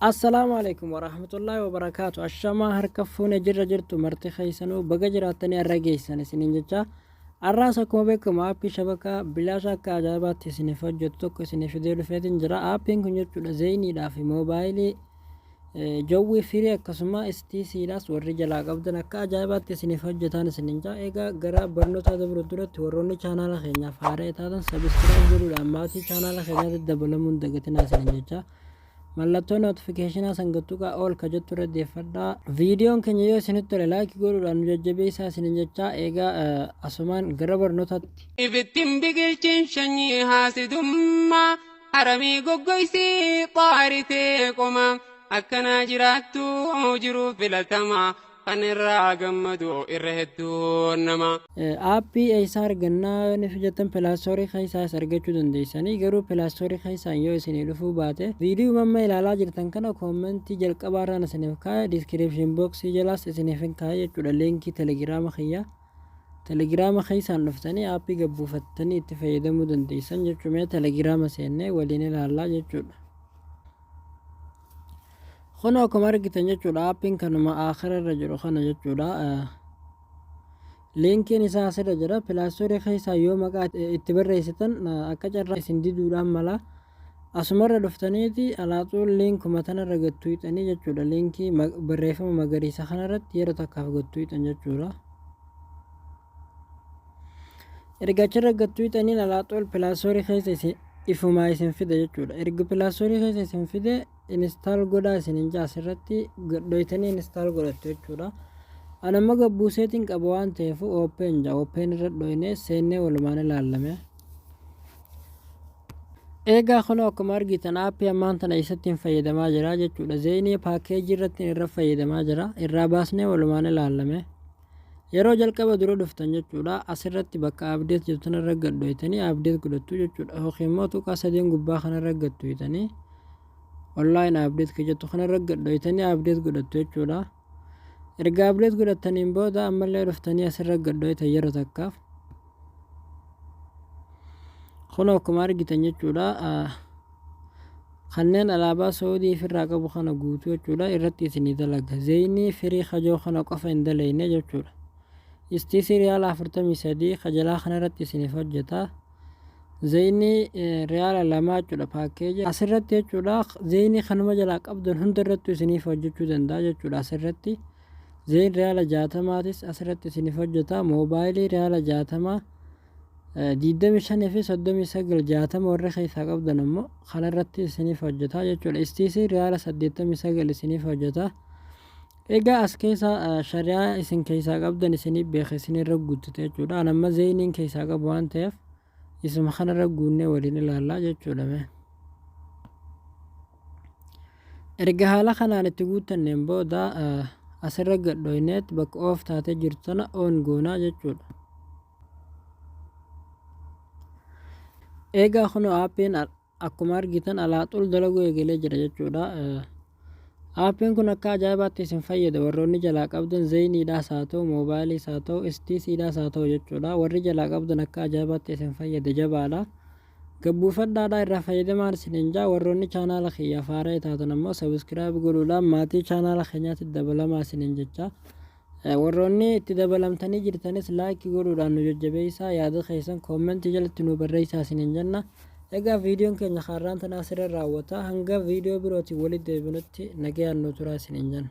السلام عليكم ورحمة الله وبركاته. الشما هركفون جرجرتو مرتي خيسنو بجراتني الرجيسن سنينجا الراسكم بكم أبي شبكة بلا شك أجابات سنفجت توك سنفدير فاتن جرا أبين كنجت زيني لا في موبايلي جوي فيري كسما استي سيلاس والرجال قبضنا كأجابات سنفجتان سنينجا إيجا جرا برنوتا دبردورة وروني channel خينا فاري تادن سبسكرايب جرو لاماتي channel خينا الدبلمون دقتنا سنينجا mallattoo notifikashinaa sangattuqa ol ka jettu irra deeffadhaa viidiyoon keenya yoo isinitti tole laayikii godhuudhaan nu jajjabeessaa isinin jechaa eegaa asumaan gara barnootaatti ibittin biqilchin shanyii haasidummaa haramii goggoysii xaaritee qoma akkanaa jiraattu jiruu filatamaa kan irraa gammadu irra hedduu nama aappii eeysaa argannaa ni fijatan pilaastorii keessaa is argachuu dandeessanii garuu pilaastorii keessaan yoo isinii dhufuu baate viidiyoo mamma ilaalaa jirtan kana koomentii jalqabaarraan isiniif kaa'e diskiripshin booksii jalaas isiniif hin kaa'e jechuudha liinkii telegiraama kiyyaa telegiraama keessaan dhuftanii aappii gabbuufattanii itti fayyadamuu dandeessan jechuudha telegiraama seennee waliin ilaallaa jechuudha خنا كمار جتنجة جودا أبين كانوا آخر الرجل خنا جودا لينكين إساسر جرا بلاستوري خيسا يوم قات اتبر رئيستن أكجر رئيسين دي دوران ملا أسمر دفتنيتي على طول لينك متنا رجت تويت أني جودا لينكي بريفة مغريسة خنا رت يرو تكاف جت تويت أني جودا إرجع رجت تويت أني على طول بلاستوري خيسا ifuma isin fide jechuudha erga pilaastorii keessa isin fide install godhaa isinin jaa asirratti dhoytanii install godhattu jechuudha anamma gabbuuseetiin qaba waan ta'eef open irra dhoyne seennee walumaan ilaalame eegaa kun akkuma argitan aappii ammaan tana isattiin fayyadamaa jira jechuudha zeenii paakeejii irratti irra fayyadamaa jira irraa baasnee walumaan ilaalame yeroo jalqaba dura dhuftan jechuudha asirratti bakka abdeet jettan irra gadhoytanii abdeet godhattu jechuudha yookiin immoo tuqaa sadeen gubbaa kana irra gadhoytanii online abdeet ka jettu kana irra gadhoytanii abdeet godhattu jechuudha erga abdeet godhattaniin booda ammallee dhuftanii asirra gadhoytan yeroo takkaaf kun akkuma argitan jechuudha kanneen alaabaa saudii ofirraa qabu kana guutuu jechuudha irratti isinii dalaga zeenii firii kajoo kana qofa hin dalayne jechuudha istiisi riyaala 43 kajalaa kanarratti isiniif hojjeta zeenii riyaala lamaa jechuudha paakeeji asirratti jechuudha zeenii kanuma jalaa qabdan hunda irratti isiniif hojjechuu danda'a jechuudha asirratti zeen riyaala 60 asirratti isiniif hojjeta moobaayilii riyaala 60 25 fi 39 60 warra keessaa qabdan ammoo kanarratti isiniif hojjeta jechuudha istiisi riyaala 89 isiniif hojjeta egaa as keessa shariyaa isin keessaa qabdan isiniif beeka isinirra guuttite jechuudha anamma zeeniin keessaa qabu waan ta'eef isuma kanarra guunnee waliin ilaallaa jechuudha erga haala kanaan itti guuttanneen booda asirra gadhoyneet bakka oof taatee jirtu tana oon goonaa jechuudha eegaa kun aappiin akkuma argitan alaaxul dalaguu eegalee jira jechuudha aappin kun akka ajaa'ibaatti isin fayyada warroonni jalaa qabdan zeeniidhaas haa ta'u moobaayiliis haa ta'u istiisiidhaas haa ta'u jechuudha warri jalaa qabdan akka ajaa'ibaatti isin fayyada jabaadha gabbuufadhaadhaa irraa fayyadamaan isinin jaa warroonni chaanaala kiyya faaraa taatan ammoo sabiskiraayib godhuudhaan maatii chaanaala keenyaatti dabalamaa isinin jecha warroonni itti dabalamtanii jirtanis laayikii godhuudhaan nu jajjabeessaa yaada keessan koomentii jalatti nu barreessaa isinin jenna egaa viidiyoon keenya har'aan tana asirra raawwata hanga viidiyoo birootiin walitti deebinutti nagayaan nu turaa isinin jenna